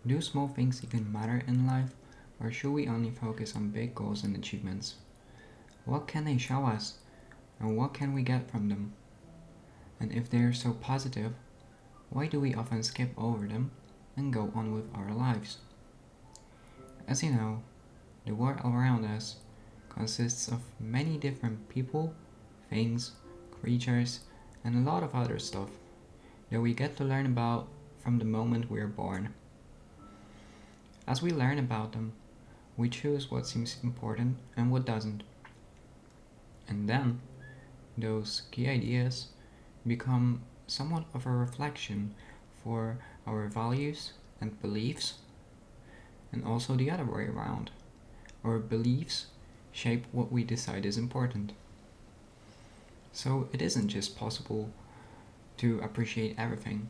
Do small things even matter in life, or should we only focus on big goals and achievements? What can they show us, and what can we get from them? And if they are so positive, why do we often skip over them and go on with our lives? As you know, the world around us consists of many different people, things, creatures, and a lot of other stuff that we get to learn about from the moment we are born. As we learn about them, we choose what seems important and what doesn't. And then, those key ideas become somewhat of a reflection for our values and beliefs, and also the other way around. Our beliefs shape what we decide is important. So it isn't just possible to appreciate everything,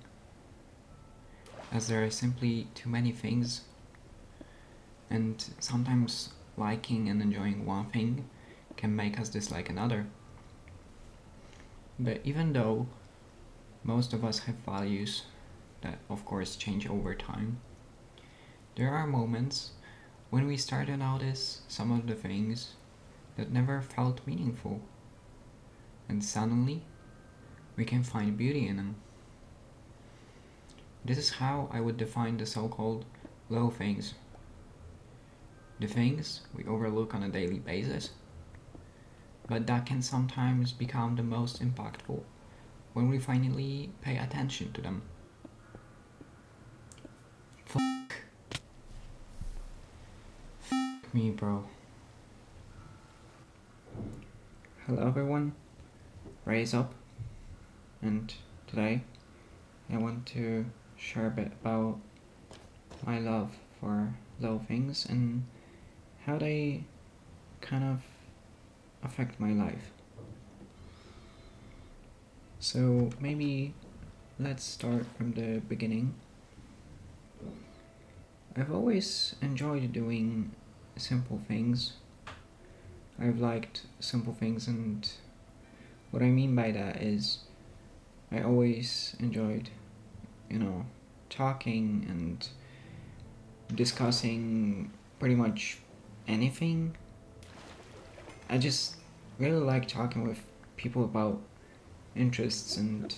as there are simply too many things, and sometimes liking and enjoying one thing can make us dislike another. But even though most of us have values that, of course, change over time, there are moments when we start to notice some of the things that never felt meaningful, and suddenly we can find beauty in them. This is how I would define the so called low things. The things we overlook on a daily basis, but that can sometimes become the most impactful when we finally pay attention to them. Fuck me, bro. Hello, everyone. Raise up, and today I want to share a bit about my love for low things and how they kind of affect my life. So maybe let's start from the beginning. I've always enjoyed doing simple things. I've liked simple things, and what I mean by that is I always enjoyed, talking and discussing pretty much anything. I just really like talking with people about interests and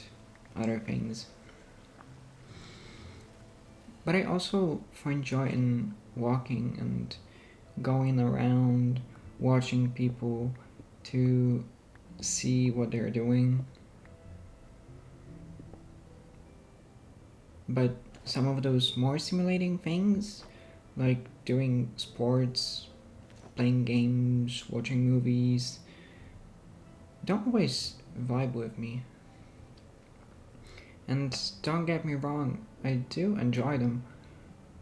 other things. But I also find joy in walking and going around, watching people to see what they're doing. But some of those more stimulating things, like doing sports, playing games, watching movies, don't always vibe with me. And don't get me wrong, I do enjoy them,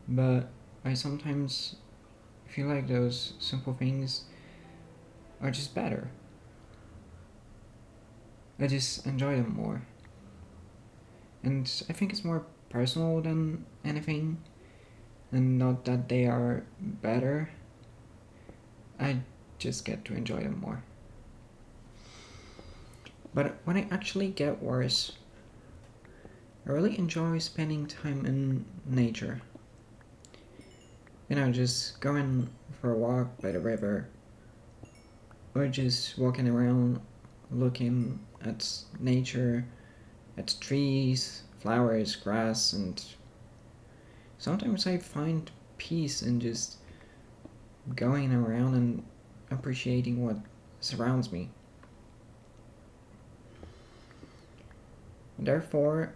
but I sometimes feel like those simple things are just better. I just enjoy them more. And I think it's more personal than anything, and not that they are better. I just get to enjoy them more. But when I actually get worse, I really enjoy spending time in nature. Just going for a walk by the river, or just walking around looking at nature, at trees, flowers, grass, and sometimes I find peace in just going around and appreciating what surrounds me. Therefore,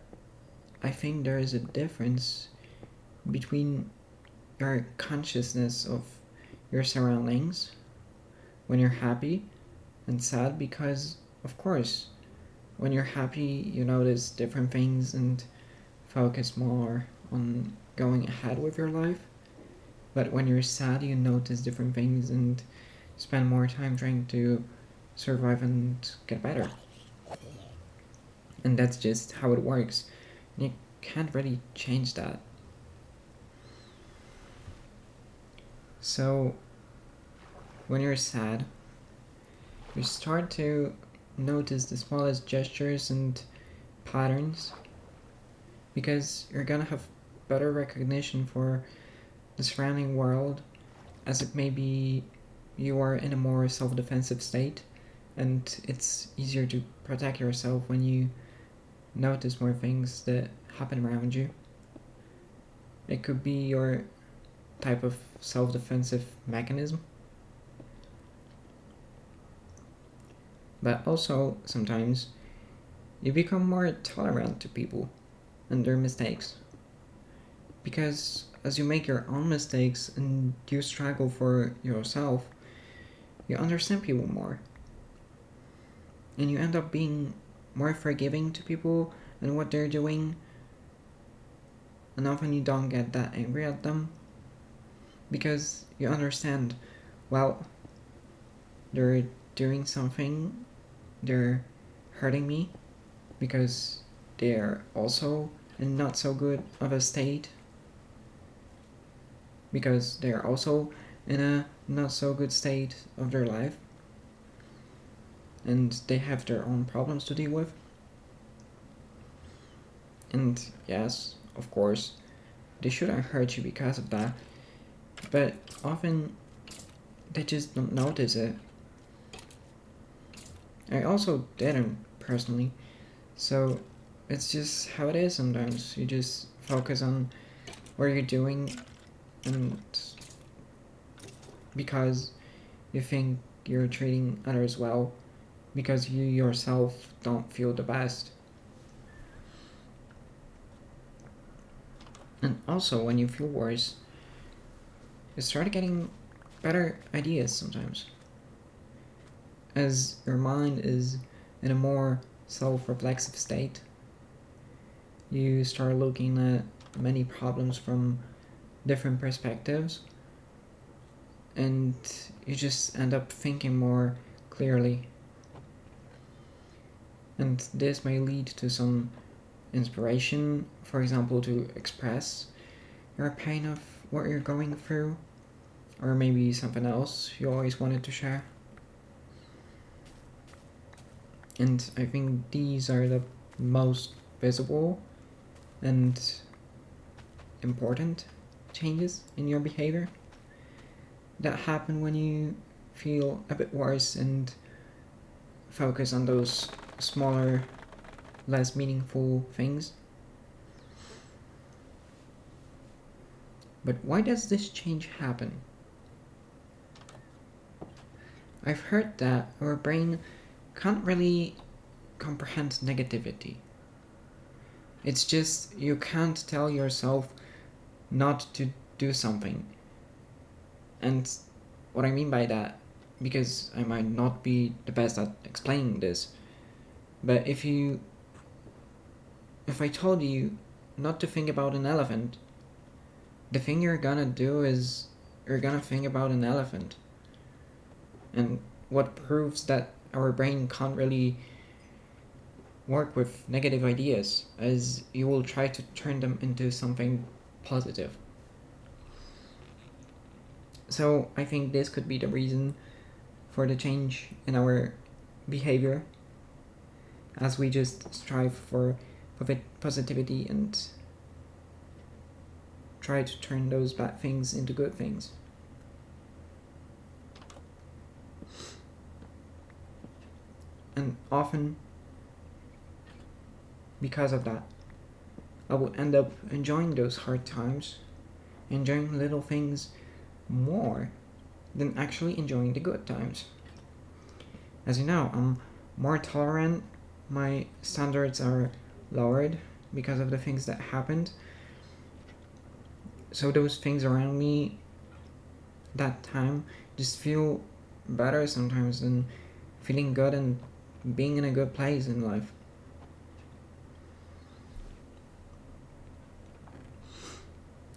I think there is a difference between your consciousness of your surroundings when you're happy and sad, because, of course, when you're happy, you notice different things and focus more on going ahead with your life. But when you're sad, you notice different things and spend more time trying to survive and get better. And that's just how it works. You can't really change that. So, when you're sad, you start to notice the smallest gestures and patterns, because you're gonna have better recognition for the surrounding world, as it may be you are in a more self-defensive state, and it's easier to protect yourself when you notice more things that happen around you. It could be your type of self-defensive mechanism. But also, sometimes, you become more tolerant to people and their mistakes. Because as you make your own mistakes and you struggle for yourself, you understand people more. And you end up being more forgiving to people and what they're doing. And often you don't get that angry at them. Because you understand, well, they're doing something, they're hurting me, because they're also in not so good of a state, because they're also in a not so good state of their life, and they have their own problems to deal with. And yes, of course, they shouldn't hurt you because of that, but often they just don't notice it. I also didn't personally, so it's just how it is sometimes. You just focus on what you're doing, and because you think you're treating others well, because you yourself don't feel the best. And also, when you feel worse, you start getting better ideas sometimes, as your mind is in a more self-reflexive state. You start looking at many problems from different perspectives, and you just end up thinking more clearly. And this may lead to some inspiration, for example, to express your pain of what you're going through, or maybe something else you always wanted to share. And I think these are the most visible and important changes in your behavior that happen when you feel a bit worse and focus on those smaller, less meaningful things. But why does this change happen? I've heard that our brain can't really comprehend negativity. It's just you can't tell yourself not to do something. And what I mean by that, because I might not be the best at explaining this, but if I told you not to think about an elephant, the thing you're gonna do is you're gonna think about an elephant. And what proves that our brain can't really work with negative ideas, as you will try to turn them into something positive. So I think this could be the reason for the change in our behavior, as we just strive for positivity and try to turn those bad things into good things. And often, because of that, I will end up enjoying those hard times, enjoying little things more than actually enjoying the good times. As you know, I'm more tolerant, my standards are lowered because of the things that happened. So those things around me that time just feel better sometimes than feeling good and being in a good place in life.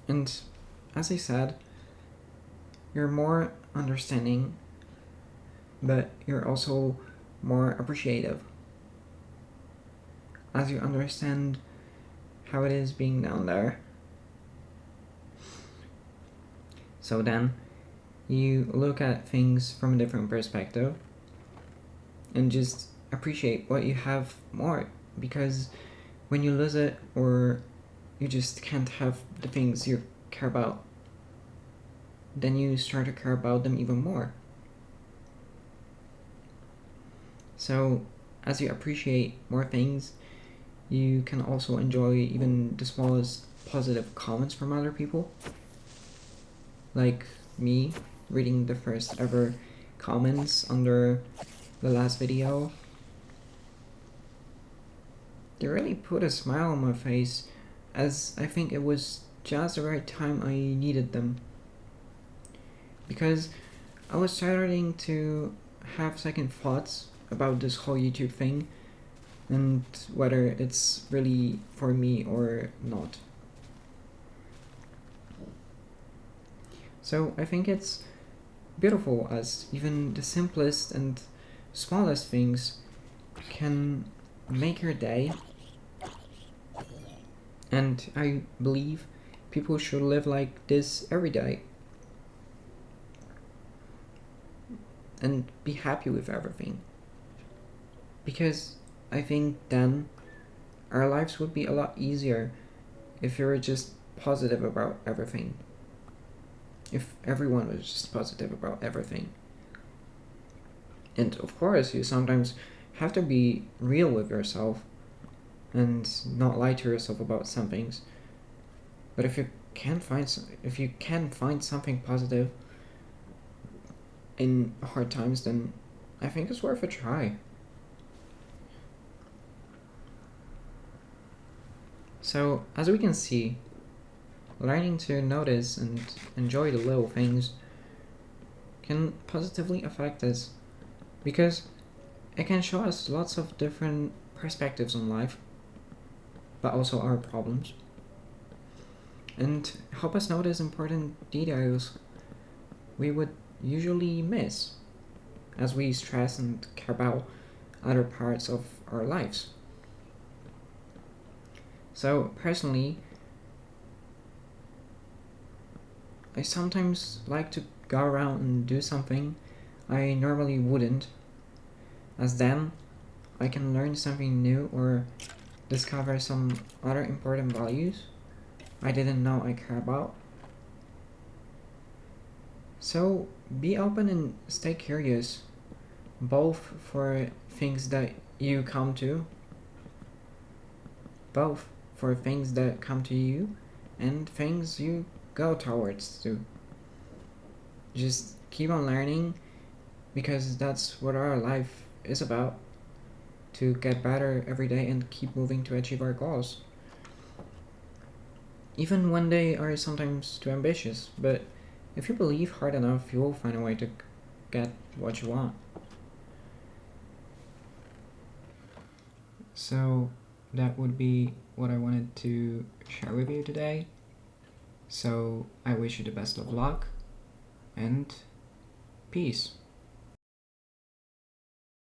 And as I said, you're more understanding, but you're also more appreciative, as you understand how it is being down there. So then you look at things from a different perspective and just appreciate what you have more, because when you lose it or you just can't have the things you care about, then you start to care about them even more. So, as you appreciate more things, you can also enjoy even the smallest positive comments from other people. Like me reading the first ever comments under the last video. They really put a smile on my face, as I think it was just the right time I needed them. Because I was starting to have second thoughts about this whole YouTube thing and whether it's really for me or not. So I think it's beautiful as even the simplest and smallest things can make your day, and I believe people should live like this every day and be happy with everything, because I think then our lives would be a lot easier if we were just positive about everything. If everyone was just positive about everything. And of course, you sometimes have to be real with yourself and not lie to yourself about some things. But if you can find something positive in hard times, then I think it's worth a try. So, as we can see, learning to notice and enjoy the little things can positively affect us, because it can show us lots of different perspectives on life, but also our problems, and help us notice important details we would usually miss as we stress and care about other parts of our lives. So personally, I sometimes like to go around and do something I normally wouldn't, as then I can learn something new or discover some other important values I didn't know I care about. So be open and stay curious, both for things that you come to, both for things that come to you and things you go towards to. Just keep on learning, because that's what our life is about, to get better every day and keep moving to achieve our goals. Even when they are sometimes too ambitious, but if you believe hard enough, you will find a way to get what you want. So that would be what I wanted to share with you today. So I wish you the best of luck and peace.